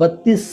32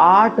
8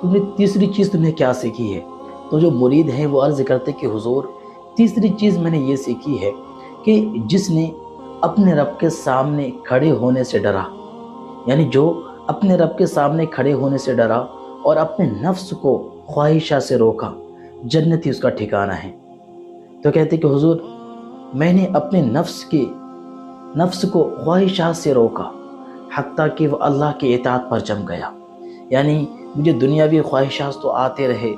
تم نے تیسری چیز تمہیں کیا سیکھی ہے؟ تو جو مرید ہیں وہ عرض کرتے کہ حضور تیسری چیز میں نے یہ سیکھی ہے کہ جس نے اپنے رب کے سامنے کھڑے ہونے سے ڈرا، یعنی جو اپنے رب کے سامنے کھڑے ہونے سے ڈرا اور اپنے نفس کو خواہشات سے روکا، جنت ہی اس کا ٹھکانہ ہے۔ تو کہتے کہ حضور میں نے اپنے نفس کو خواہشات سے روکا حتیٰ کہ وہ اللہ کی اطاعت پر جم گیا، یعنی مجھے دنیاوی خواہشات تو آتے رہے،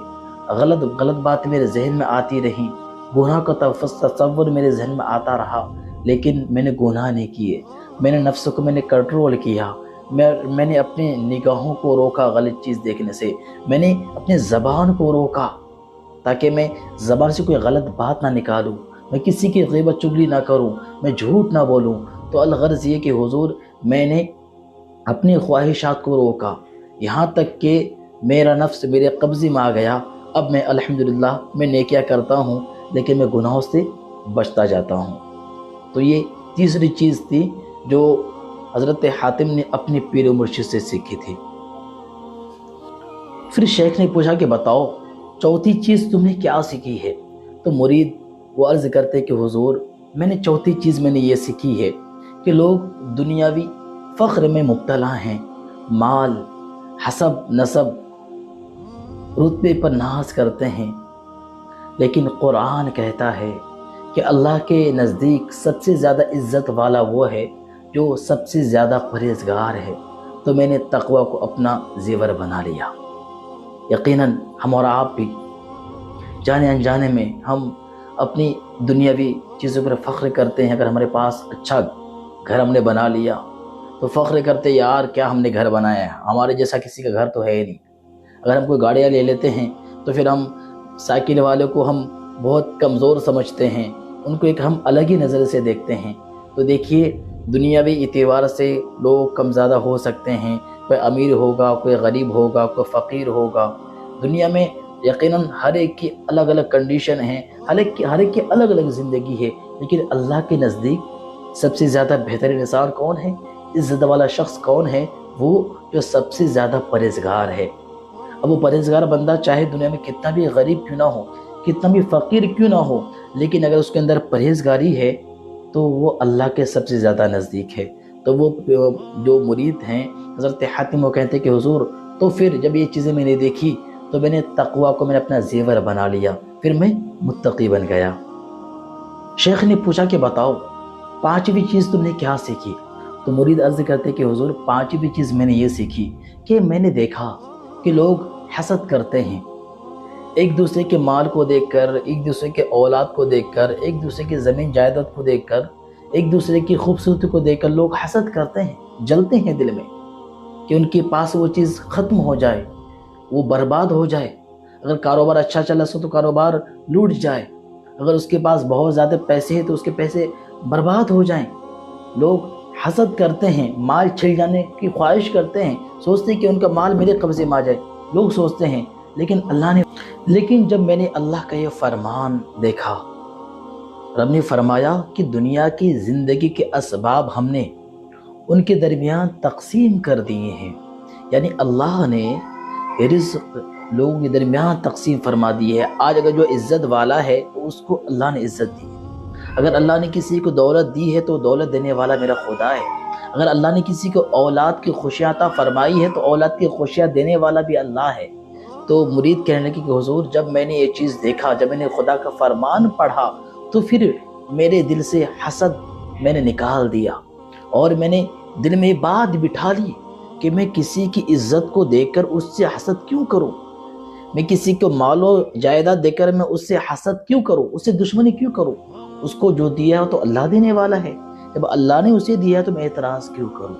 غلط بات میرے ذہن میں آتی رہی، گناہ کا تصور میرے ذہن میں آتا رہا، لیکن میں نے گناہ نہیں کیے، میں نے نفس کو میں نے کنٹرول کیا، میں نے اپنے نگاہوں کو روکا غلط چیز دیکھنے سے، میں نے اپنے زبان کو روکا تاکہ میں زبان سے کوئی غلط بات نہ نکالوں، میں کسی کی غیبت چغلی نہ کروں، میں جھوٹ نہ بولوں۔ تو الغرض یہ کہ حضور میں نے اپنی خواہشات کو روکا یہاں تک کہ میرا نفس میرے قبضے میں آ گیا۔ اب میں الحمدللہ میں نیکیاں کرتا ہوں لیکن میں گناہوں سے بچتا جاتا ہوں۔ تو یہ تیسری چیز تھی جو حضرت حاتم نے اپنی پیر و مرشد سے سیکھی تھی۔ پھر شیخ نے پوچھا کہ بتاؤ چوتھی چیز تم نے کیا سیکھی ہے؟ تو مرید وہ عرض کرتے کہ حضور میں نے چوتھی چیز میں نے یہ سیکھی ہے کہ لوگ دنیاوی فخر میں مبتلا ہیں، مال، حسب، نسب، رتبے پر ناز کرتے ہیں، لیکن قرآن کہتا ہے کہ اللہ کے نزدیک سب سے زیادہ عزت والا وہ ہے جو سب سے زیادہ پرہیزگار ہے۔ تو میں نے تقوی کو اپنا زیور بنا لیا۔ یقیناً ہم اور آپ بھی جانے انجانے میں ہم اپنی دنیاوی چیزوں پر فخر کرتے ہیں۔ اگر ہمارے پاس اچھا گھر ہم نے بنا لیا تو فخر کرتے یار کیا ہم نے گھر بنایا ہے، ہمارے جیسا کسی کا گھر تو ہے ہی نہیں۔ اگر ہم کوئی گاڑیاں لے لیتے ہیں تو پھر ہم سائیکل والوں کو ہم بہت کمزور سمجھتے ہیں، ان کو ایک ہم الگ ہی نظر سے دیکھتے ہیں۔ تو دیکھیے دنیاوی اعتبار سے لوگ کم زیادہ ہو سکتے ہیں، کوئی امیر ہوگا، کوئی غریب ہوگا، کوئی فقیر ہوگا۔ دنیا میں یقیناً ہر ایک کی الگ الگ کنڈیشن ہے، ہر ایک کی الگ الگ زندگی ہے، لیکن اللہ کے نزدیک سب سے زیادہ بہترین انسان کون ہے، عزت والا شخص کون ہے؟ وہ جو سب سے زیادہ پرہیزگار ہے۔ اب وہ پرہیزگار بندہ چاہے دنیا میں کتنا بھی غریب کیوں نہ ہو، کتنا بھی فقیر کیوں نہ ہو، لیکن اگر اس کے اندر پرہیزگاری ہے تو وہ اللہ کے سب سے زیادہ نزدیک ہے۔ تو وہ جو مرید ہیں حضرت حاتم وہ کہتے کہ حضور تو پھر جب یہ چیزیں میں نے دیکھی تو میں نے تقوی کو میں نے اپنا زیور بنا لیا، پھر میں متقی بن گیا۔ شیخ نے پوچھا کہ بتاؤ پانچویں چیز تم نے کیا سیکھی؟ تو مرید عرض کرتے کہ حضور پانچویں چیز میں نے یہ سیکھی کہ میں نے دیکھا کہ لوگ حسد کرتے ہیں، ایک دوسرے کے مال کو دیکھ کر، ایک دوسرے کے اولاد کو دیکھ کر، ایک دوسرے کی زمین جائیداد کو دیکھ کر، ایک دوسرے کی خوبصورتی کو دیکھ کر لوگ حسد کرتے ہیں، جلتے ہیں دل میں کہ ان کے پاس وہ چیز ختم ہو جائے، وہ برباد ہو جائے۔ اگر کاروبار اچھا چلا سو تو کاروبار لوٹ جائے، اگر اس کے پاس بہت زیادہ پیسے ہیں تو اس کے پیسے برباد ہو جائیں۔ لوگ حسد کرتے ہیں، مال چھل جانے کی خواہش کرتے ہیں، سوچتے ہیں کہ ان کا مال میرے قبضے میں آ جائے، لوگ سوچتے ہیں۔ لیکن جب میں نے اللہ کا یہ فرمان دیکھا، رب نے فرمایا کہ دنیا کی زندگی کے اسباب ہم نے ان کے درمیان تقسیم کر دیے ہیں، یعنی اللہ نے رزق لوگوں کے درمیان تقسیم فرما دی ہے۔ آج اگر جو عزت والا ہے تو اس کو اللہ نے عزت دی ہے، اگر اللہ نے کسی کو دولت دی ہے تو دولت دینے والا میرا خدا ہے، اگر اللہ نے کسی کو اولاد کی خوشیاں عطا فرمائی ہے تو اولاد کی خوشیاں دینے والا بھی اللہ ہے۔ تو مرید کہنے لگے کہ حضور جب میں نے یہ چیز دیکھا، جب میں نے خدا کا فرمان پڑھا تو پھر میرے دل سے حسد میں نے نکال دیا، اور میں نے دل میں یہ بات بٹھا لی کہ میں کسی کی عزت کو دیکھ کر اس سے حسد کیوں کروں، میں کسی کو مال و جائیداد دے کر میں اس سے حسد کیوں کروں، اس سے دشمنی کیوں کروں؟ اس کو جو دیا تو اللہ دینے والا ہے، جب اللہ نے اسے دیا تو میں اعتراض کیوں کروں؟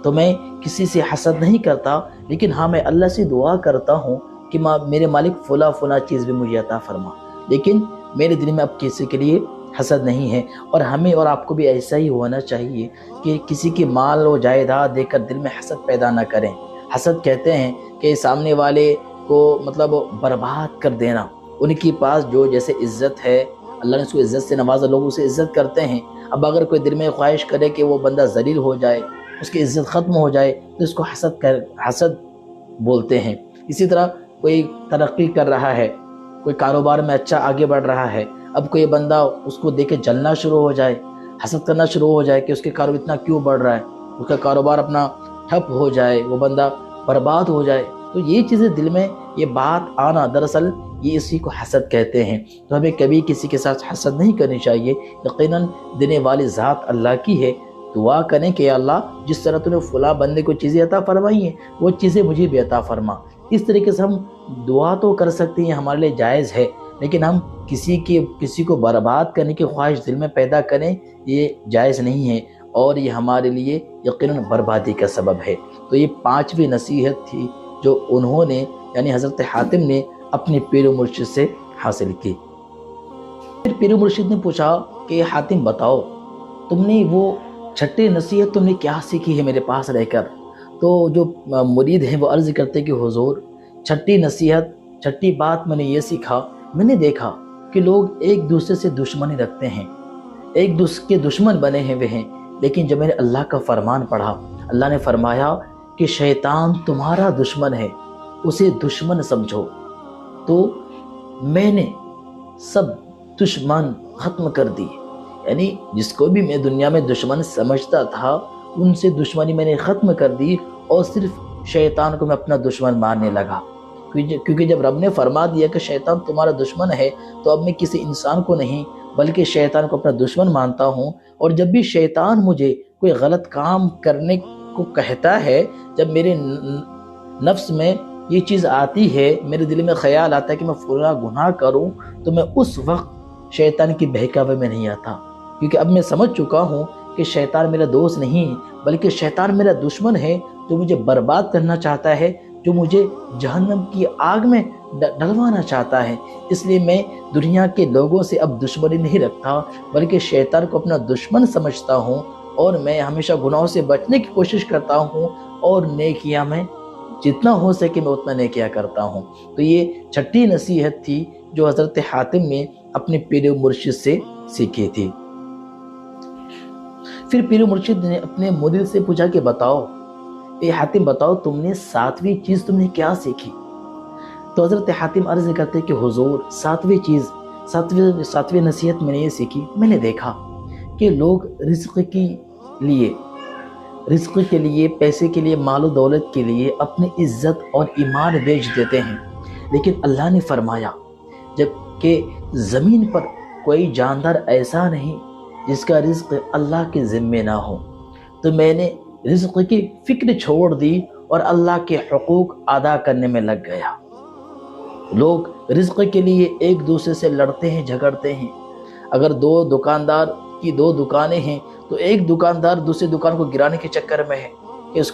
تو میں کسی سے حسد نہیں کرتا، لیکن ہاں میں اللہ سے دعا کرتا ہوں کہ میرے مالک فلاں چیز بھی مجھے عطا فرما، لیکن میرے دل میں اب کسی کے لیے حسد نہیں ہے۔ اور ہمیں اور آپ کو بھی ایسا ہی ہونا چاہیے کہ کسی کے مال و جائیداد دیکھ کر دل میں حسد پیدا نہ کریں۔ حسد کہتے ہیں کہ سامنے والے کو مطلب برباد کر دینا، ان کے پاس جو جیسے عزت ہے، اللہ نے اس کو عزت سے نوازا، لوگ اسے عزت کرتے ہیں۔ اب اگر کوئی دل میں خواہش کرے کہ وہ بندہ ذلیل ہو جائے، اس کی عزت ختم ہو جائے، تو اس کو حسد بولتے ہیں۔ اسی طرح کوئی ترقی کر رہا ہے، کوئی کاروبار میں اچھا آگے بڑھ رہا ہے، اب کوئی بندہ اس کو دیکھ کے جلنا شروع ہو جائے، حسد کرنا شروع ہو جائے کہ اس کے کاروبار اتنا کیوں بڑھ رہا ہے، اس کا کاروبار اپنا ٹھپ ہو جائے، وہ بندہ برباد ہو جائے، تو یہ چیزیں دل میں یہ بات آنا، دراصل یہ اسی کو حسد کہتے ہیں۔ تو ہمیں کبھی کسی کے ساتھ حسد نہیں کرنی چاہیے، یقیناً دینے والی ذات اللہ کی ہے۔ دعا کریں کہ یا اللہ جس طرح تو نے فلاں بندے کو چیزیں عطا فرمائی ہیں وہ چیزیں مجھے بھی عطا فرما۔ اس طریقے سے ہم دعا تو کر سکتے ہیں، ہمارے لیے جائز ہے، لیکن ہم کسی کو برباد کرنے کی خواہش دل میں پیدا کریں، یہ جائز نہیں ہے، اور یہ ہمارے لیے یقیناً بربادی کا سبب ہے۔ تو یہ 5ویں نصیحت تھی جو انہوں نے یعنی حضرت حاتم نے اپنے پیر و مرشد سے حاصل کی۔ پھر پیر و مرشد نے پوچھا کہ حاتم بتاؤ تم نے وہ 6ٹھی نصیحت تم نے کیا سیکھی ہے میرے پاس رہ کر؟ تو جو مرید ہیں وہ عرض کرتے کہ حضور 6ٹھی نصیحت، 6ٹھی بات میں نے یہ سیکھا، میں نے دیکھا کہ لوگ ایک دوسرے سے دشمنی رکھتے ہیں، ایک دوسرے کے دشمن بنے ہوئے ہیں، لیکن جب میں نے اللہ کا فرمان پڑھا، اللہ نے فرمایا کہ شیطان تمہارا دشمن ہے، اسے دشمن سمجھو، تو میں نے سب دشمن ختم کر دی، یعنی جس کو بھی میں دنیا میں دشمن سمجھتا تھا ان سے دشمنی میں نے ختم کر دی، اور صرف شیطان کو میں اپنا دشمن ماننے لگا، کیونکہ جب رب نے فرما دیا کہ شیطان تمہارا دشمن ہے تو اب میں کسی انسان کو نہیں بلکہ شیطان کو اپنا دشمن مانتا ہوں، اور جب بھی شیطان مجھے کوئی غلط کام کرنے کو کہتا ہے، جب میرے نفس میں یہ چیز آتی ہے، میرے دل میں خیال آتا ہے کہ میں فلاں گناہ کروں، تو میں اس وقت شیطان کی بہکاوے میں نہیں آتا، کیونکہ اب میں سمجھ چکا ہوں کہ شیطان میرا دوست نہیں بلکہ شیطان میرا دشمن ہے، جو مجھے برباد کرنا چاہتا ہے، جو مجھے جہنم کی آگ میں ڈلوانا چاہتا ہے۔ اس لیے میں دنیا کے لوگوں سے اب دشمنی نہیں رکھتا بلکہ شیطان کو اپنا دشمن سمجھتا ہوں، اور میں ہمیشہ گناہوں سے بچنے کی کوشش کرتا ہوں، اور نیکیاں میں جتنا ہو سکے میں اتنا نیکیاں کرتا ہوں۔ تو یہ 6ٹھی نصیحت تھی جو حضرت حاتم نے اپنے پیر و مرشد سے سیکھی تھی۔ پھر پیر و مرشد نے اپنے مرید سے پوچھا کہ بتاؤ اے حاتم، بتاؤ تم نے 7ویں چیز تم نے کیا سیکھی؟ تو حضرت حاتم عرض کرتے کہ حضور 7ویں نصیحت میں نے یہ سیکھی، میں نے دیکھا کہ لوگ رزق کے لیے پیسے کے لیے، مال و دولت کے لیے اپنی عزت اور ایمان بیچ دیتے ہیں، لیکن اللہ نے فرمایا جب کہ زمین پر کوئی جاندار ایسا نہیں جس کا رزق اللہ کے ذمے نہ ہو، تو میں نے رزق کی فکر چھوڑ دی اور اللہ کے حقوق ادا کرنے میں لگ گیا۔ لوگ رزق کے لیے ایک دوسرے سے لڑتے ہیں، جھگڑتے ہیں۔ اگر 2 دکاندار کی 2 دکانیں ہیں تو ایک دکاندار دوسری دکان کو گرانے کے چکر میں ہے کہ اس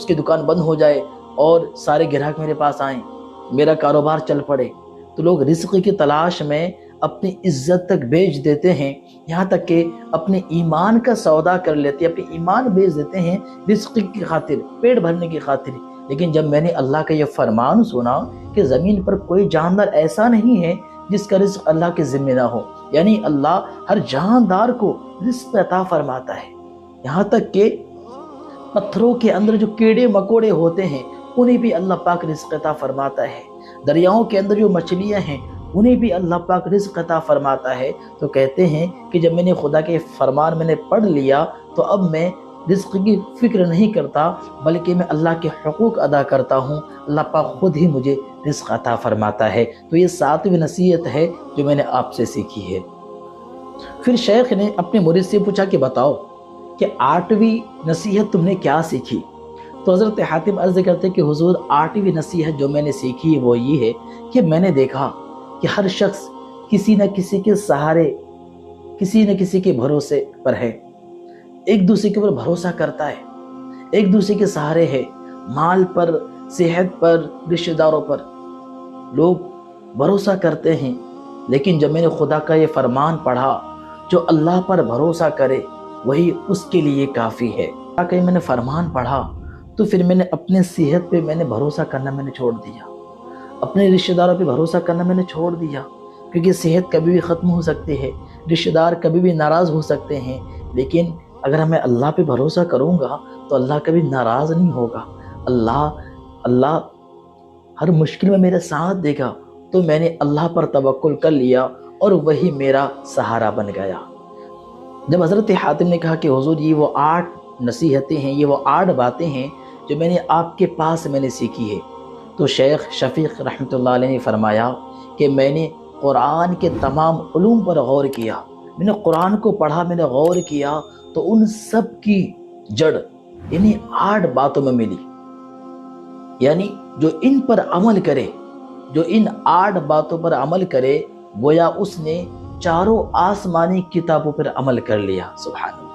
کی دکان بند ہو جائے اور سارے گراہک میرے پاس آئیں، میرا کاروبار چل پڑے۔ تو لوگ رزق کی تلاش میں اپنی عزت تک بیچ دیتے ہیں، یہاں تک کہ اپنے ایمان کا سودا کر لیتے ہیں، اپنے ایمان بیچ دیتے ہیں رزق کی خاطر، پیٹ بھرنے کی خاطر۔ لیکن جب میں نے اللہ کا یہ فرمان سنا کہ زمین پر کوئی جاندار ایسا نہیں ہے جس کا رزق اللہ کے ذمہ نہ ہو، یعنی اللہ ہر جاندار کو رزق عطا فرماتا ہے، یہاں تک کہ پتھروں کے اندر جو کیڑے مکوڑے ہوتے ہیں انہیں بھی اللہ پاک رزق عطا فرماتا ہے، دریاؤں کے اندر جو مچھلیاں ہیں انہیں بھی اللہ پاک رزق عطا فرماتا ہے۔ تو کہتے ہیں کہ جب میں نے خدا کے فرمان میں نے پڑھ لیا تو اب میں رزق کی فکر نہیں کرتا بلکہ میں اللہ کے حقوق ادا کرتا ہوں، اللہ پاک خود ہی مجھے رزق عطا فرماتا ہے۔ تو یہ 7ویں نصیحت ہے جو میں نے آپ سے سیکھی ہے۔ پھر شیخ نے اپنے مرید سے پوچھا کہ بتاؤ کہ 8ویں نصیحت تم نے کیا سیکھی؟ تو حضرت حاتم عرض کرتے کہ حضور 8ویں نصیحت جو میں نے سیکھی وہ یہ ہے کہ میں نے دیکھا کہ ہر شخص کسی نہ کسی کے سہارے، کسی نہ کسی کے بھروسے پر ہے، ایک دوسرے کے اوپر بھروسہ کرتا ہے، ایک دوسرے کے سہارے ہے، مال پر، صحت پر، رشتہ داروں پر لوگ بھروسہ کرتے ہیں۔ لیکن جب میں نے خدا کا یہ فرمان پڑھا جو اللہ پر بھروسہ کرے وہی اس کے لیے کافی ہے، کہ میں نے فرمان پڑھا تو پھر میں نے اپنے صحت پہ میں نے بھروسہ کرنا میں نے چھوڑ دیا، اپنے رشتہ داروں پہ بھروسہ کرنا میں نے چھوڑ دیا، کیونکہ صحت کبھی بھی ختم ہو سکتی ہے، رشتہ دار کبھی بھی ناراض ہو سکتے ہیں، لیکن اگر میں اللہ پہ بھروسہ کروں گا تو اللہ کبھی ناراض نہیں ہوگا۔ اللہ ہر مشکل میں میرا ساتھ دے گا، تو میں نے اللہ پر توکل کر لیا اور وہی میرا سہارا بن گیا۔ جب حضرت حاتم نے کہا کہ حضور یہ وہ 8 نصیحتیں ہیں، یہ وہ 8 باتیں ہیں جو میں نے آپ کے پاس میں نے سیکھی ہے، تو شیخ شفیق رحمۃ اللہ علیہ نے فرمایا کہ میں نے قرآن کے تمام علوم پر غور کیا، میں نے قرآن کو پڑھا، میں نے غور کیا، تو ان سب کی جڑ یعنی 8 باتوں میں ملی۔ یعنی جو ان پر عمل کرے، جو ان 8 باتوں پر عمل کرے، گویا اس نے چاروں آسمانی کتابوں پر عمل کر لیا۔ سبحان اللہ۔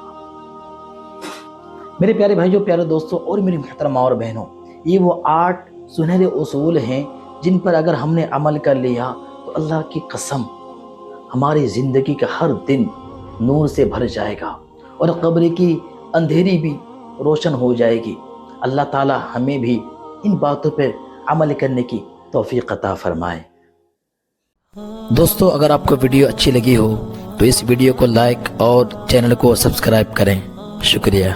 میرے پیارے بھائیوں، پیارے دوستوں اور میری محترمہ اور بہنوں، یہ وہ 8 سنہرے اصول ہیں جن پر اگر ہم نے عمل کر لیا تو اللہ کی قسم ہماری زندگی کا ہر دن نور سے بھر جائے گا اور قبر کی اندھیری بھی روشن ہو جائے گی۔ اللہ تعالی ہمیں بھی ان باتوں پر عمل کرنے کی توفیق عطا فرمائے۔ دوستو، اگر آپ کو ویڈیو اچھی لگی ہو تو اس ویڈیو کو لائک اور چینل کو سبسکرائب کریں۔ شکریہ۔